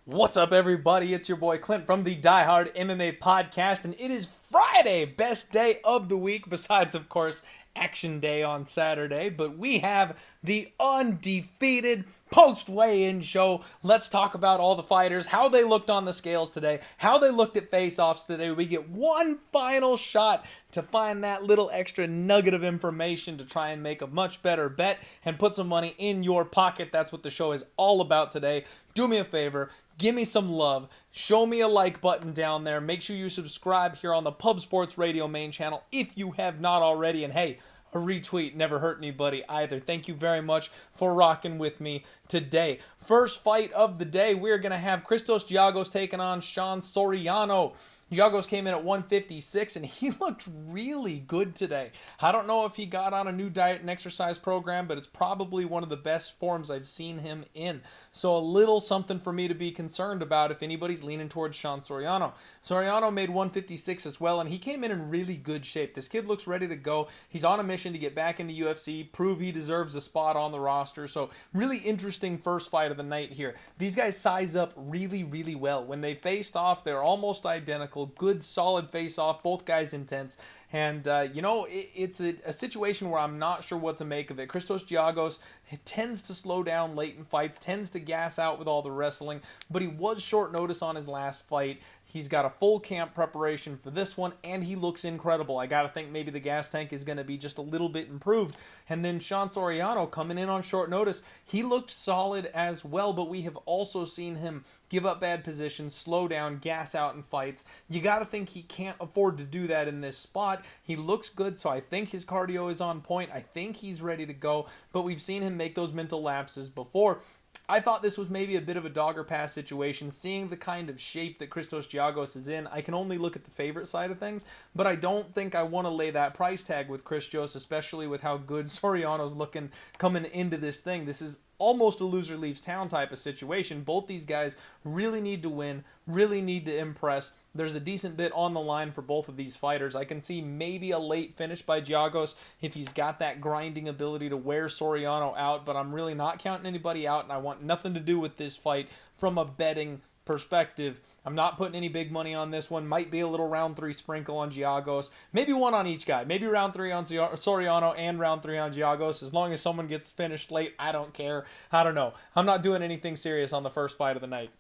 What's up, everybody? It's your boy Clint from the Die Hard MMA podcast, and it is Friday, best day of the week, besides, of course, Action Day on Saturday. But we have the Undefeated post-weigh-in show. Let's talk about all the fighters, how they looked on the scales today, how they looked at face-offs today. We get one final shot to find that little extra nugget of information to try and make a much better bet and put some money in your pocket. That's what the show is all about today. Do me a favor, give me some love, show me a like button down there, make sure you subscribe here on the Pub Sports Radio main channel if you have not already, and hey, a retweet never hurt anybody either. Thank you very much for rocking with me today. First fight of the day, we're going to have Christos Giagos taking on Sean Soriano. Giagos came in at 156, and he looked really good today. I don't know if he got on a new diet and exercise program, but it's probably one of the best forms I've seen him in. So a little something for me to be concerned about if anybody's leaning towards Sean Soriano. Soriano made 156 as well, and he came in really good shape. This kid looks ready to go. He's on a mission to get back in the UFC, prove he deserves a spot on the roster. So really interesting first fight of the night here. These guys size up really, really well. When they faced off, they're almost identical. Good, solid face-off. Both guys intense. And, it's a situation where I'm not sure what to make of it. Christos Giagos tends to slow down late in fights, tends to gas out with all the wrestling, but he was short notice on his last fight. He's got a full camp preparation for this one, and he looks incredible. I got to think maybe the gas tank is going to be just a little bit improved. And then Sean Soriano coming in on short notice, he looked solid as well, but we have also seen him give up bad positions, slow down, gas out in fights. You got to think he can't afford to do that in this spot. He looks good, so I think his cardio is on point. I think he's ready to go, but we've seen him make those mental lapses before. I thought this was maybe a bit of a dogger pass situation. Seeing the kind of shape that Christos Giagos is in, I can only look at the favorite side of things, but I don't think I want to lay that price tag with Christos, especially with how good Soriano's looking coming into this thing. This is almost a loser leaves town type of situation. Both these guys really need to win, really need to impress. There's a decent bit on the line for both of these fighters. I can see maybe a late finish by Giagos if he's got that grinding ability to wear Soriano out, but I'm really not counting anybody out, and I want nothing to do with this fight from a betting perspective. I'm not putting any big money on this one. Might be a little round 3 sprinkle on Giagos. Maybe one on each guy. Maybe round 3 on Soriano and round 3 on Giagos. As long as someone gets finished late, I don't care. I don't know. I'm not doing anything serious on the first fight of the night.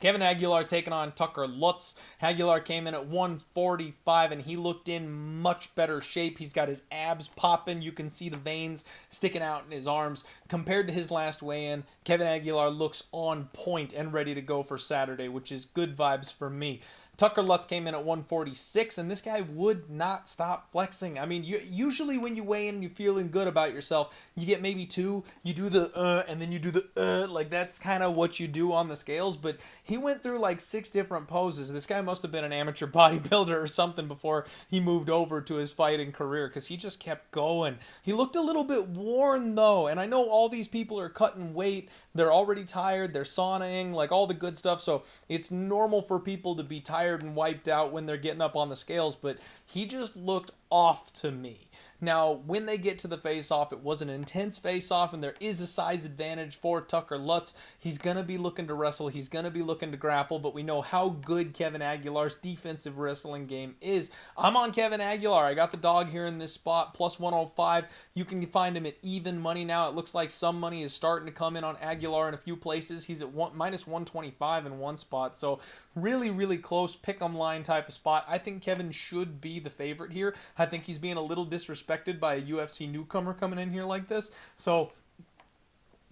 Kevin Aguilar taking on Tucker Lutz. Aguilar came in at 145, and he looked in much better shape. He's got his abs popping. You can see the veins sticking out in his arms. Compared to his last weigh-in, Kevin Aguilar looks on point and ready to go for Saturday, which is good vibes for me. Tucker Lutz came in at 146, and this guy would not stop flexing. I mean, usually when you weigh in and you're feeling good about yourself, you get maybe 2, you do the and then you do the like that's kind of what you do on the scales, but he went through like 6 different poses. This guy must have been an amateur bodybuilder or something before he moved over to his fighting career, because he just kept going. He looked a little bit worn though, and I know all these people are cutting weight, they're already tired, they're saunaing, like all the good stuff, so it's normal for people to be tired and wiped out when they're getting up on the scales, but he just looked off to me. Now, when they get to the face-off, it was an intense face-off, and there is a size advantage for Tucker Lutz. He's going to be looking to wrestle. He's going to be looking to grapple, but we know how good Kevin Aguilar's defensive wrestling game is. I'm on Kevin Aguilar. I got the dog here in this spot, plus 105. You can find him at even money now. It looks like some money is starting to come in on Aguilar in a few places. He's at minus 125 in one spot, so really, really close pick-em line type of spot. I think Kevin should be the favorite here. I think he's being a little disrespected by a UFC newcomer coming in here like this. So,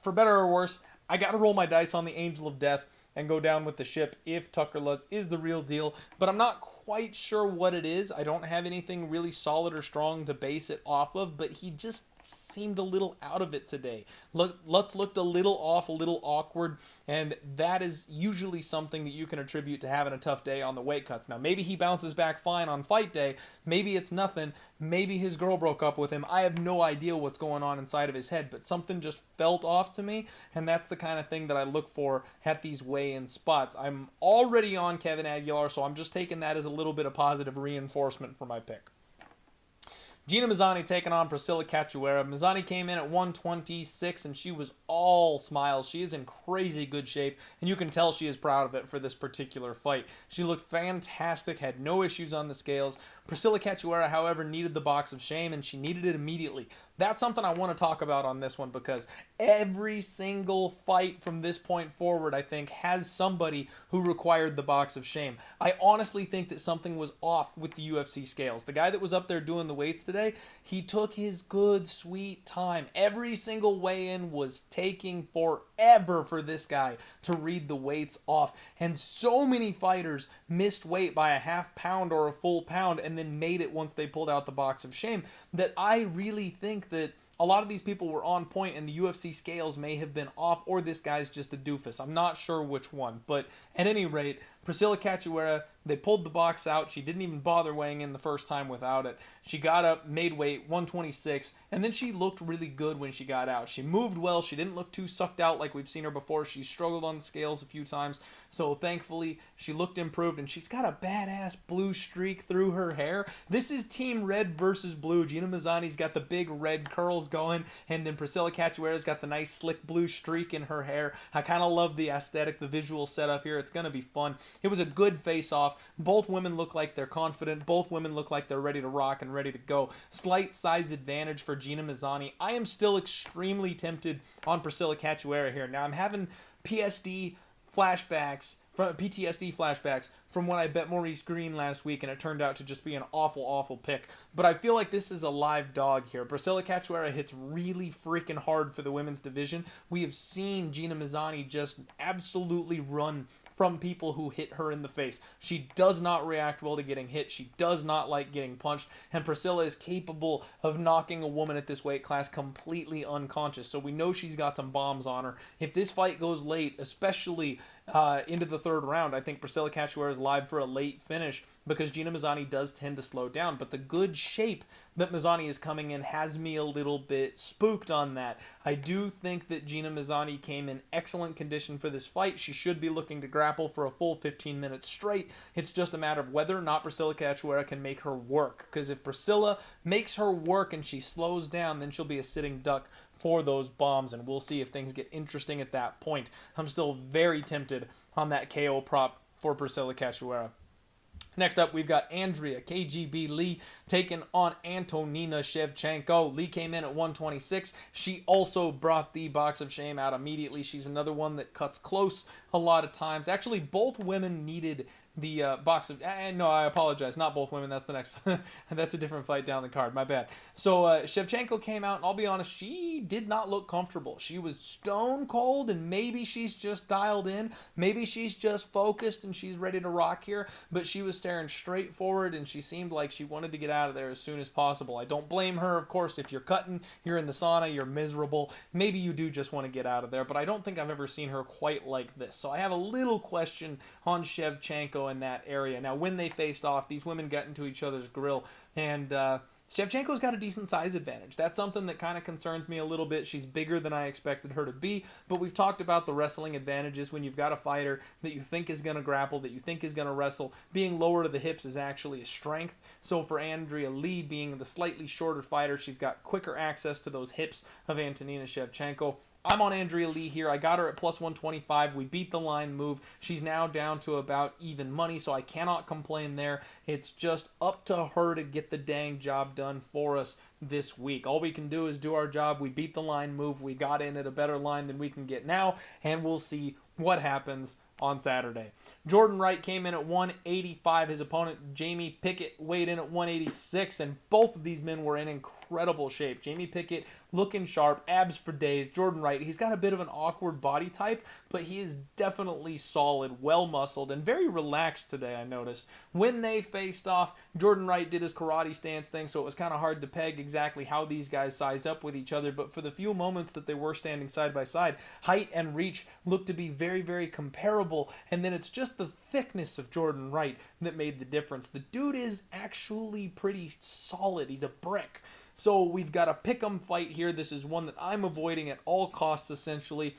for better or worse, I got to roll my dice on the Angel of Death and go down with the ship if Tucker Lutz is the real deal. But I'm not quite sure what it is. I don't have anything really solid or strong to base it off of, but he just seemed a little out of it today. Lutz looked a little off, a little awkward, and that is usually something that you can attribute to having a tough day on the weight cuts. Now, maybe he bounces back fine on fight day. Maybe it's nothing. Maybe his girl broke up with him. I have no idea what's going on inside of his head, but something just felt off to me, and that's the kind of thing that I look for at these weigh-in spots. I'm already on Kevin Aguilar, so I'm just taking that as a little bit of positive reinforcement for my pick. Gina Mazzani taking on Priscilla Cachoeira. Mazzani came in at 126, and she was all smiles. She is in crazy good shape, and you can tell she is proud of it for this particular fight. She looked fantastic, had no issues on the scales. Priscilla Cachoeira, however, needed the box of shame, and she needed it immediately. That's something I want to talk about on this one, because every single fight from this point forward, I think, has somebody who required the box of shame. I honestly think that something was off with the UFC scales. The guy that was up there doing the weights today, he took his good, sweet time. Every single weigh-in was taking forever for this guy to read the weights off. And so many fighters missed weight by a half pound or a full pound and then made it once they pulled out the box of shame, that I really think that a lot of these people were on point and the UFC scales may have been off, or this guy's just a doofus. I'm not sure which one, but at any rate, Priscilla Cachoeira, they pulled the box out. She didn't even bother weighing in the first time without it. She got up, made weight, 126, and then she looked really good when she got out. She moved well. She didn't look too sucked out like we've seen her before. She struggled on the scales a few times, so thankfully she looked improved, and she's got a badass blue streak through her hair. This is Team Red versus Blue. Gina Mazzani's got the big red curls going, and then Priscilla Cachoeira's got the nice slick blue streak in her hair. I kind of love the aesthetic, the visual setup here. It's going to be fun. It was a good face-off. Both women look like they're confident. Both women look like they're ready to rock and ready to go. Slight size advantage for Gina Mazzani. I am still extremely tempted on Priscilla Cachoeira here. Now, I'm having PTSD flashbacks from when I bet Maurice Green last week, and it turned out to just be an awful pick. But I feel like this is a live dog here. Priscilla Cachoeira hits really freaking hard for the women's division. We have seen Gina Mazzani just absolutely run from people who hit her in the face. She does not react well to getting hit. She does not like getting punched. And Priscilla is capable of knocking a woman at this weight class completely unconscious. So we know she's got some bombs on her. If this fight goes late, especially into the third round, I think Priscilla Cachoeira is live for a late finish, because Gina Mazzani does tend to slow down. But the good shape that Mazzani is coming in has me a little bit spooked on that. I do think that Gina Mazzani came in excellent condition for this fight. She should be looking to grapple for a full 15 minutes straight. It's just a matter of whether or not Priscilla Cachoeira can make her work. Because if Priscilla makes her work and she slows down, then she'll be a sitting duck for those bombs, and we'll see if things get interesting at that point. I'm still very tempted on that KO prop for Priscilla Cachoeira. Next up, we've got Andrea KGB Lee taking on Antonina Shevchenko. Lee came in at 126. She also brought the box of shame out immediately. She's another one that cuts close a lot of times. Actually, both women needed the box of... no, I apologize. Not both women. That's the next... That's a different fight down the card. My bad. So Shevchenko came out, and I'll be honest, she did not look comfortable. She was stone cold, and maybe she's just dialed in. Maybe she's just focused, and she's ready to rock here. But she was staring straight forward, and she seemed like she wanted to get out of there as soon as possible. I don't blame her, of course. If you're cutting, you're in the sauna, you're miserable. Maybe you do just want to get out of there, but I don't think I've ever seen her quite like this. So I have a little question on Shevchenko in that area. Now, when they faced off, these women got into each other's grill, and Shevchenko's got a decent size advantage. That's something that kind of concerns me a little bit. She's bigger than I expected her to be, but we've talked about the wrestling advantages. When you've got a fighter that you think is going to grapple, that you think is going to wrestle, being lower to the hips is actually a strength. So for Andrea Lee, being the slightly shorter fighter, she's got quicker access to those hips of Antonina Shevchenko. I'm on Andrea Lee here. I got her at plus 125. We beat the line move. She's now down to about even money, so I cannot complain there. It's just up to her to get the dang job done for us this week. All we can do is do our job. We beat the line move. We got in at a better line than we can get now, and we'll see what happens on Saturday. Jordan Wright came in at 185. His opponent, Jamie Pickett, weighed in at 186, and both of these men were in incredible shape. Jamie Pickett looking sharp, abs for days. Jordan Wright, he's got a bit of an awkward body type, but he is definitely solid, well-muscled, and very relaxed today, I noticed. When they faced off, Jordan Wright did his karate stance thing, so it was kind of hard to peg exactly how these guys size up with each other, but for the few moments that they were standing side by side, height and reach looked to be very comparable. And then it's just the thickness of Jordan Wright that made the difference. The dude is actually pretty solid. He's a brick. So we've got a pick'em fight here. This is one that I'm avoiding at all costs, essentially.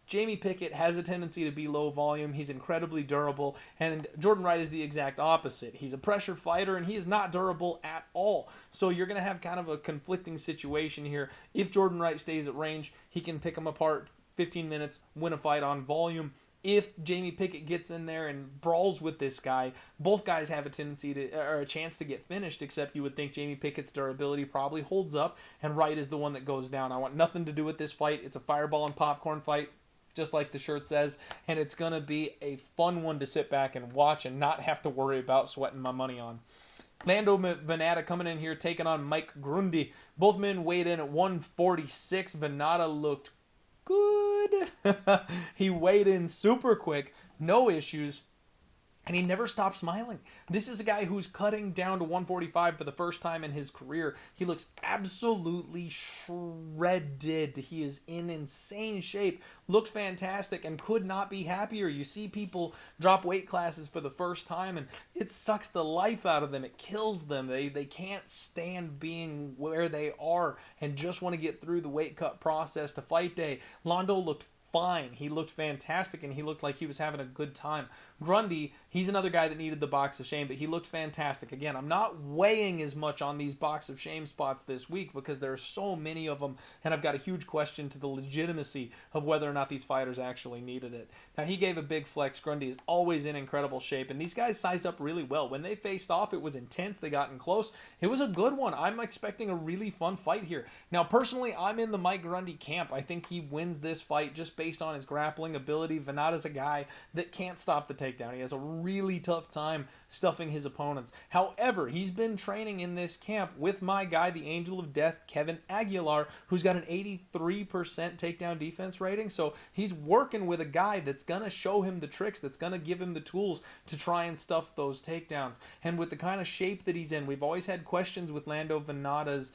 Jamie Pickett has a tendency to be low volume. He's incredibly durable. And Jordan Wright is the exact opposite. He's a pressure fighter, and he is not durable at all. So you're going to have kind of a conflicting situation here. If Jordan Wright stays at range, he can pick him apart 15 minutes, win a fight on volume. If Jamie Pickett gets in there and brawls with this guy, both guys have a tendency to, or a chance to get finished, except you would think Jamie Pickett's durability probably holds up, and Wright is the one that goes down. I want nothing to do with this fight. It's a fireball and popcorn fight, just like the shirt says, and it's going to be a fun one to sit back and watch and not have to worry about sweating my money on. Lando Vanatta coming in here, taking on Mike Grundy. Both men weighed in at 146. Vanatta looked good. He weighed in super quick, no issues, and he never stopped smiling. This is a guy who's cutting down to 145 for the first time in his career. He looks absolutely shredded. He is in insane shape, looked fantastic, and could not be happier. You see people drop weight classes for the first time, and it sucks the life out of them. It kills them. They can't stand being where they are and just want to get through the weight cut process to fight day. Lando looked fine. He looked fantastic, and he looked like he was having a good time. Grundy, he's another guy that needed the box of shame, but he looked fantastic. Again, I'm not weighing as much on these box of shame spots this week because there are so many of them, and I've got a huge question to the legitimacy of whether or not these fighters actually needed it. Now, he gave a big flex. Grundy is always in incredible shape, and these guys size up really well. When they faced off, it was intense. They got in close. It was a good one. I'm expecting a really fun fight here. Now, personally, I'm in the Mike Grundy camp. I think he wins this fight just based on his grappling ability. Vanatta's a guy that can't stop the takedown. He has a really tough time stuffing his opponents. However, he's been training in this camp with my guy, the Angel of Death, Kevin Aguilar, who's got an 83% takedown defense rating. So he's working with a guy that's going to show him the tricks, that's going to give him the tools to try and stuff those takedowns. And with the kind of shape that he's in, we've always had questions with Lando Vanatta's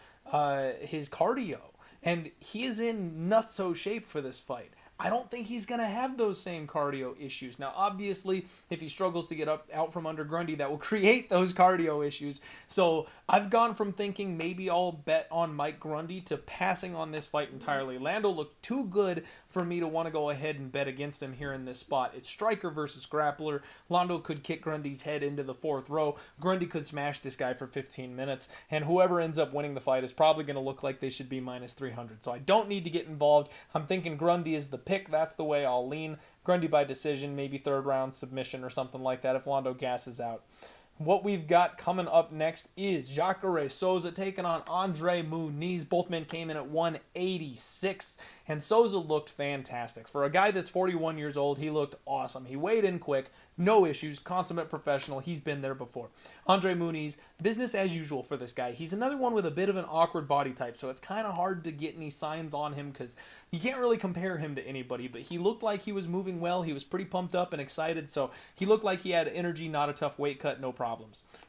his cardio. And he is in nutso shape for this fight. I don't think he's going to have those same cardio issues. Now, obviously, if he struggles to get out from under Grundy, that will create those cardio issues. So I've gone from thinking maybe I'll bet on Mike Grundy to passing on this fight entirely. Lando looked too good for me to want to go ahead and bet against him here in this spot. It's striker versus grappler. Lando could kick Grundy's head into the fourth row. Grundy could smash this guy for 15 minutes. And whoever ends up winning the fight is probably going to look like they should be minus 300. So I don't need to get involved. I'm thinking Grundy is the pick. That's the way I'll lean. Grundy by decision, maybe third round submission or something like that if Lando gasses out. What we've got coming up next is Jacare Souza taking on Andre Muniz. Both men came in at 186, and Souza looked fantastic. For a guy that's 41 years old, he looked awesome. He weighed in quick, no issues, consummate professional. He's been there before. Andre Muniz, business as usual for this guy. He's another one with a bit of an awkward body type, so it's kind of hard to get any signs on him because you can't really compare him to anybody, but he looked like he was moving well. He was pretty pumped up and excited, so he looked like he had energy, not a tough weight cut, no problems.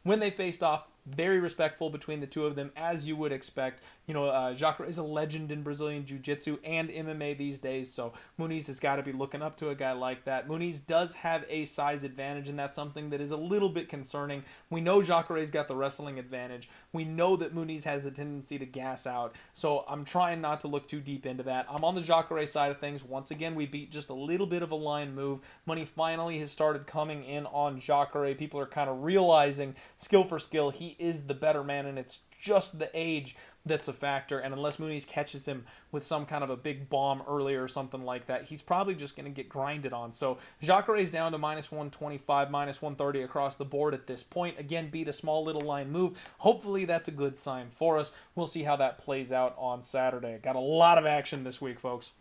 When they faced off, very respectful between the two of them, as you would expect. You know, Jacare is a legend in Brazilian Jiu-Jitsu and MMA these days, so Muniz has got to be looking up to a guy like that. Muniz does have a size advantage, and that's something that is a little bit concerning. We know Jacare's got the wrestling advantage. We know that Muniz has a tendency to gas out, so I'm trying not to look too deep into that. I'm on the Jacare side of things. Once again, we beat just a little bit of a line move. Money finally has started coming in on Jacare. People are kind of realizing skill for skill. He is the better man, and it's just the age that's a factor. And unless Muniz catches him with some kind of a big bomb earlier or something like that, he's probably just going to get grinded on. So Jacare's down to minus 125, minus 130 across the board at this point. Again, beat a small little line move. Hopefully that's a good sign for us. We'll see how that plays out on Saturday. Got a lot of action this week, folks.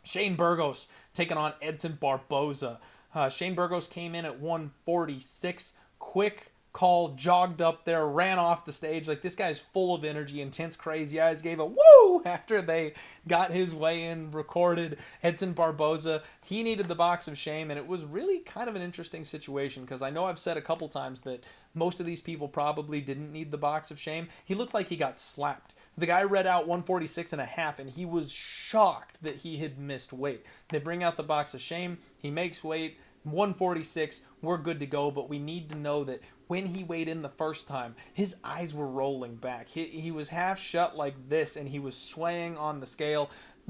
Shane Burgos taking on Edson Barboza. Shane Burgos came in at 146. Quick call, jogged up there, ran off the stage. Like, this guy's full of energy, intense, crazy eyes, gave a woo after they got his weigh-in recorded. Edson Barboza, he needed the box of shame, and it was really kind of an interesting situation because I know I've said a couple times that most of these people probably didn't need the box of shame. He looked like he got slapped. The guy read out 146 and a half, and he was shocked that he had missed weight. They bring out the box of shame. He makes weight. 146, we're good to go, but we need to know that when he weighed in the first time, his eyes were rolling back. He was half shut like this, and he was swaying on the scale.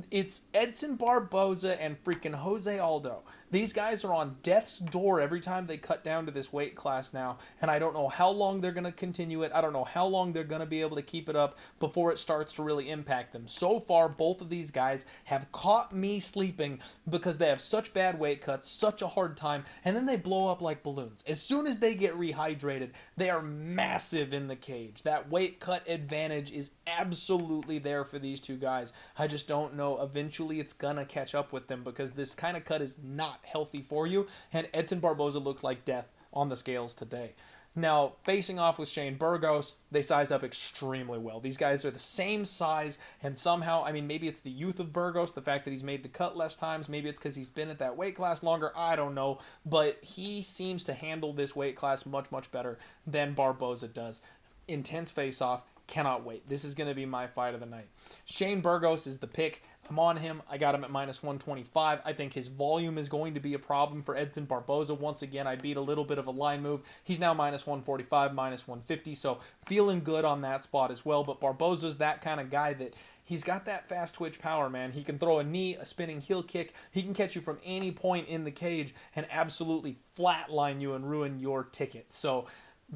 It's Edson Barboza and freaking Jose Aldo. These guys are on death's door every time they cut down to this weight class now, and I don't know how long they're going to continue it. I don't know how long they're going to be able to keep it up before it starts to really impact them. So far, both of these guys have caught me sleeping because they have such bad weight cuts, such a hard time, and then they blow up like balloons. As soon as they get rehydrated, they are massive in the cage. That weight cut advantage is absolutely there for these two guys. I just don't know. Eventually it's gonna catch up with them because this kind of cut is not healthy for you, and Edson Barboza looked like death on the scales today. Now, facing off with Shane Burgos, they size up extremely well. These guys are the same size, and somehow, I mean, maybe it's the youth of Burgos, the fact that he's made the cut less times, maybe it's because he's been at that weight class longer, I don't know, but he seems to handle this weight class much, much better than Barboza does. Intense face-off. Cannot wait. This is going to be my fight of the night. Shane Burgos is the pick. I'm on him. I got him at minus 125. I think his volume is going to be a problem for Edson Barboza. Once again, I beat a little bit of a line move. He's now minus 145, minus 150, so feeling good on that spot as well. But Barboza's that kind of guy that he's got that fast twitch power, man. He can throw a knee, a spinning heel kick. He can catch you from any point in the cage and absolutely flatline you and ruin your ticket. So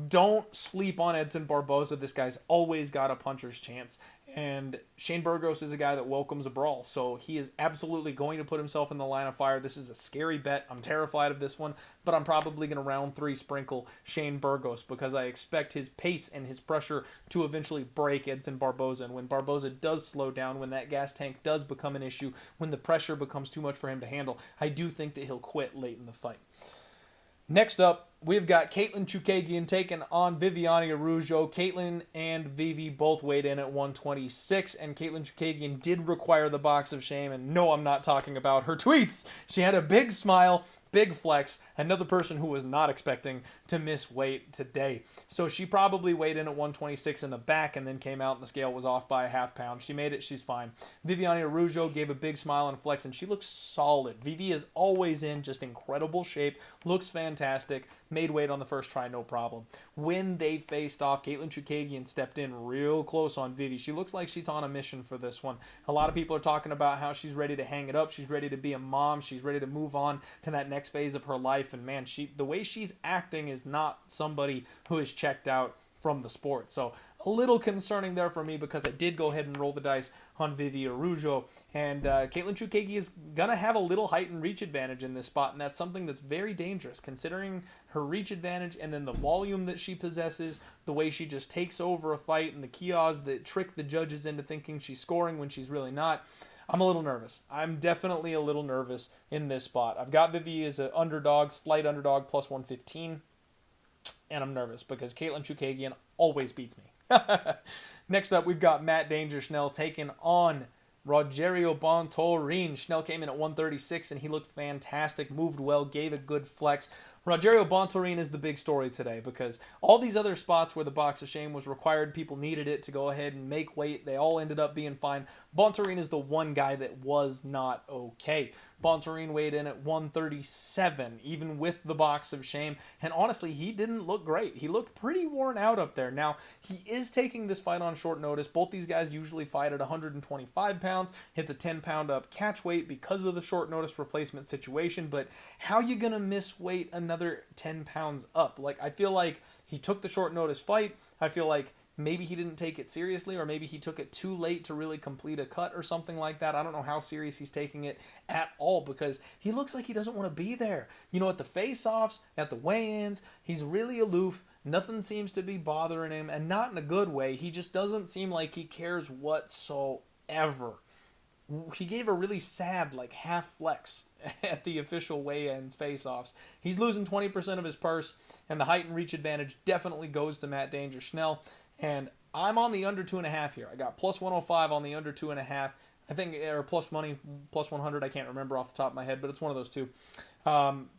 don't sleep on Edson Barboza. This guy's always got a puncher's chance. And Shane Burgos is a guy that welcomes a brawl. So he is absolutely going to put himself in the line of fire. This is a scary bet. I'm terrified of this one. But I'm probably going to round 3 sprinkle Shane Burgos because I expect his pace and his pressure to eventually break Edson Barboza. And when Barboza does slow down, when that gas tank does become an issue, when the pressure becomes too much for him to handle, I do think that he'll quit late in the fight. Next up, we've got Caitlin Chookagian taking on Viviane Araujo. Caitlin and Vivi both weighed in at 126, and Caitlin Chookagian did require the box of shame, and no, I'm not talking about her tweets. She had a big smile, big flex, another person who was not expecting to miss weight today. So she probably weighed in at 126 in the back and then came out and the scale was off by a half pound. She made it. She's fine. Viviane Araujo gave a big smile and flex, and she looks solid. Vivi is always in just incredible shape, looks fantastic, made weight on the first try, no problem. When they faced off, Caitlin Chookagian stepped in real close on Vivi. She looks like she's on a mission for this one. A lot of people are talking about how she's ready to hang it up. She's ready to be a mom. She's ready to move on to that next phase of her life. And man, the way she's acting is not somebody who is checked out from the sport. So a little concerning there for me because I did go ahead and roll the dice on Vivi Araujo. And Caitlin Chookagian is going to have a little height and reach advantage in this spot. And that's something that's very dangerous considering her reach advantage and then the volume that she possesses, the way she just takes over a fight and the kiosks that trick the judges into thinking she's scoring when she's really not. I'm a little nervous. I'm definitely a little nervous in this spot. I've got Vivi as an underdog, slight underdog, plus 115. And I'm nervous because Caitlin Chookagian always beats me. Next up, we've got Matt Danger Schnell taking on Rogerio Bontorin. Schnell came in at 136 and he looked fantastic, moved well, gave a good flex. Rogerio Bontorin is the big story today because all these other spots where the box of shame was required, people needed it to go ahead and make weight. They all ended up being fine. Bontorin is the one guy that was not okay. Bontorin weighed in at 137, even with the box of shame. And honestly, he didn't look great. He looked pretty worn out up there. Now, he is taking this fight on short notice. Both these guys usually fight at 125 pounds. It's a 10-pound up catch weight because of the short notice replacement situation. But how you going to miss weight another 10 pounds up? Like, I feel like he took the short notice fight. I feel like maybe he didn't take it seriously, or maybe he took it too late to really complete a cut or something like that. I don't know how serious he's taking it at all because he looks like he doesn't want to be there. You know, at the face-offs, at the weigh-ins, he's really aloof. Nothing seems to be bothering him, and not in a good way. He just doesn't seem like he cares whatsoever. He gave a really sad, like, half flex at the official weigh-ins face-offs. He's losing 20% of his purse, and the height and reach advantage definitely goes to Matt Danger Schnell. And I'm on the under 2.5 here. I got plus 105 on the under 2.5. I think, or plus money, plus 100. I can't remember off the top of my head, but it's one of those two.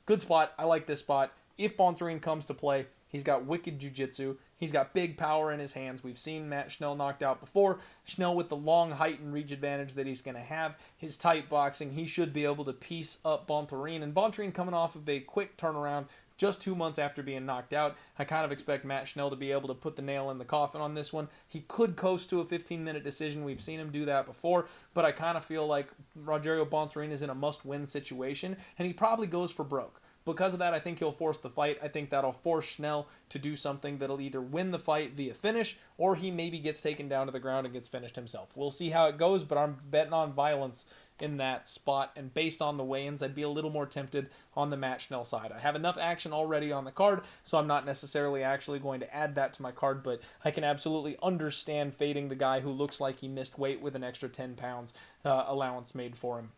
Good spot. I like this spot. If Bontorin comes to play, He's got wicked jiu-jitsu. He's got big power in his hands. We've seen Matt Schnell knocked out before. Schnell with the long height and reach advantage that he's going to have. His tight boxing, he should be able to piece up Bontorin. And Bontorin coming off of a quick turnaround just 2 months after being knocked out. I kind of expect Matt Schnell to be able to put the nail in the coffin on this one. He could coast to a 15-minute decision. We've seen him do that before, but I kind of feel like Rogerio Bontorin is in a must-win situation, and he probably goes for broke. Because of that, I think he'll force the fight. I think that'll force Schnell to do something that'll either win the fight via finish, or he maybe gets taken down to the ground and gets finished himself. We'll see how it goes, but I'm betting on violence in that spot, and based on the weigh-ins, I'd be a little more tempted on the Matt Schnell side. I have enough action already on the card, so I'm not necessarily actually going to add that to my card, but I can absolutely understand fading the guy who looks like he missed weight with an extra 10 pounds allowance made for him.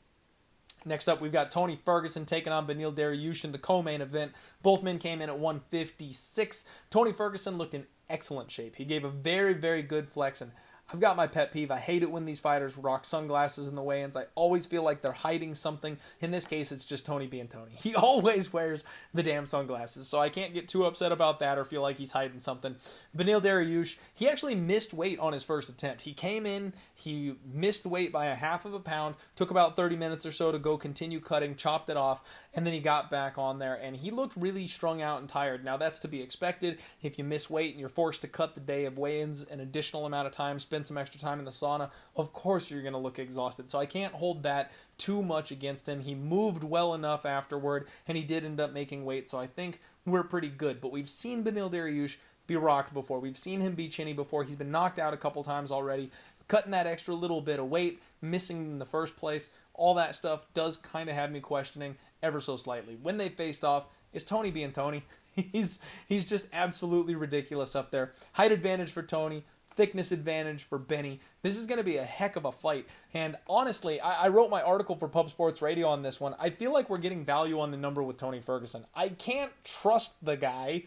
Next up, we've got Tony Ferguson taking on Beneil Dariush in the co-main event. Both men came in at 156. Tony Ferguson looked in excellent shape. He gave a very, very good flex, and I've got my pet peeve. I hate it when these fighters rock sunglasses in the weigh-ins. I always feel like they're hiding something. In this case, it's just Tony being Tony. He always wears the damn sunglasses, so I can't get too upset about that or feel like he's hiding something. Beneil Dariush, he actually missed weight on his first attempt. He came in, he missed weight by a half of a pound, took about 30 minutes or so to go continue cutting, chopped it off, and then he got back on there, and he looked really strung out and tired. Now, that's to be expected. If you miss weight and you're forced to cut the day of weigh-ins an additional amount of time, spend some extra time in the sauna, of course you're going to look exhausted. So I can't hold that too much against him. He moved well enough afterward, and he did end up making weight, so I think we're pretty good. But we've seen Beneil Dariush be rocked before. We've seen him be chinny before. He's been knocked out a couple times already. Cutting that extra little bit of weight, missing in the first place, all that stuff does kind of have me questioning ever so slightly. When they faced off, is Tony being Tony? He's just absolutely ridiculous up there. Height advantage for Tony, thickness advantage for Benny. This is going to be a heck of a fight. And honestly, I wrote my article for Pub Sports Radio on this one. I feel like we're getting value on the number with Tony Ferguson. I can't trust the guy.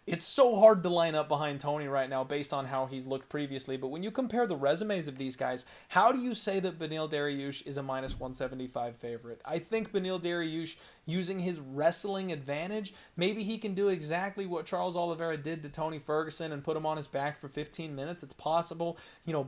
It's so hard to line up behind Tony right now based on how he's looked previously. But when you compare the resumes of these guys, how do you say that Beneil Dariush is a minus 175 favorite? I think Beneil Dariush, using his wrestling advantage, maybe he can do exactly what Charles Oliveira did to Tony Ferguson and put him on his back for 15 minutes. It's possible.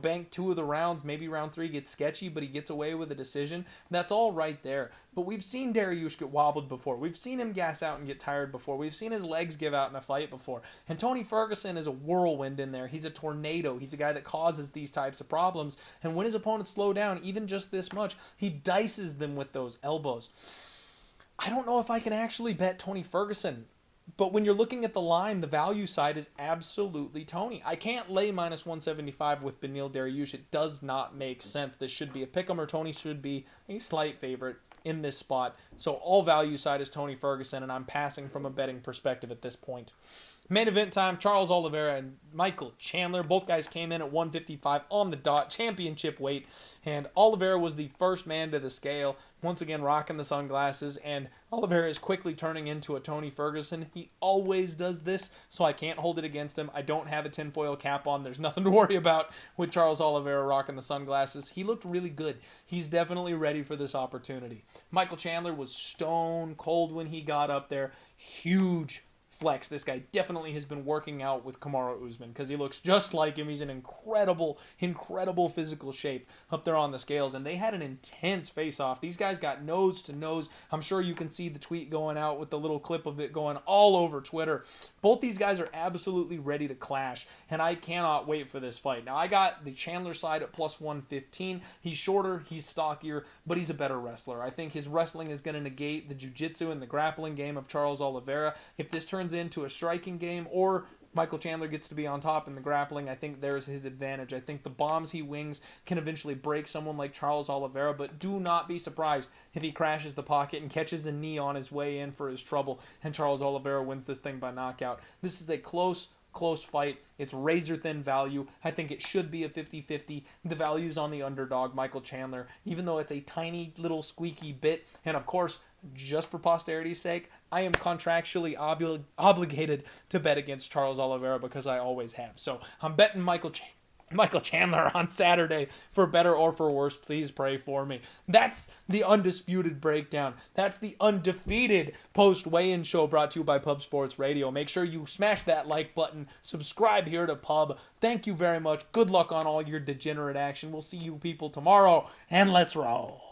Bank 2 of the rounds. Maybe round 3 gets sketchy, but he gets away with a decision. That's all right there. But we've seen Dariush get wobbled before. We've seen him gas out and get tired before. We've seen his legs give out in a fight before. And Tony Ferguson is a whirlwind in there. He's a tornado. He's a guy that causes these types of problems. And when his opponents slow down, even just this much, he dices them with those elbows. I don't know if I can actually bet Tony Ferguson. But when you're looking at the line, the value side is absolutely Tony. I can't lay minus 175 with Beneil Dariush. It does not make sense. This should be a pick'em, or Tony should be a slight favorite in this spot. So all value side is Tony Ferguson, and I'm passing from a betting perspective at this point. Main event time, Charles Oliveira and Michael Chandler. Both guys came in at 155 on the dot, championship weight. And Oliveira was the first man to the scale, once again rocking the sunglasses. And Oliveira is quickly turning into a Tony Ferguson. He always does this, so I can't hold it against him. I don't have a tinfoil cap on. There's nothing to worry about with Charles Oliveira rocking the sunglasses. He looked really good. He's definitely ready for this opportunity. Michael Chandler was stone cold when he got up there. Huge flex. This guy definitely has been working out with Kamaru Usman because he looks just like him. He's in incredible physical shape up there on the scales, and they had an intense face-off. These guys got nose to nose. I'm sure you can see the tweet going out with the little clip of it going all over Twitter. Both these guys are absolutely ready to clash, and I cannot wait for this fight. Now, I got the Chandler side at plus 115. He's shorter, he's stockier, but he's a better wrestler. I think his wrestling is going to negate the jiu-jitsu and the grappling game of Charles Oliveira. If this turns into a striking game, or Michael Chandler gets to be on top in the grappling, I think there's his advantage. I think the bombs he wings can eventually break someone like Charles Oliveira, but do not be surprised if he crashes the pocket and catches a knee on his way in for his trouble, and Charles Oliveira wins this thing by knockout. This is a close fight. It's razor thin value. I think it should be a 50-50. The value's on the underdog, Michael Chandler, even though it's a tiny little squeaky bit. And of course, just for posterity's sake, I am contractually obligated to bet against Charles Oliveira because I always have. So I'm betting Michael Michael Chandler on Saturday. For better or for worse, please pray for me. That's the Undisputed Breakdown. That's the Undefeated post-weigh-in show brought to you by Pub Sports Radio. Make sure you smash that like button. Subscribe here to Pub. Thank you very much. Good luck on all your degenerate action. We'll see you people tomorrow, and let's roll.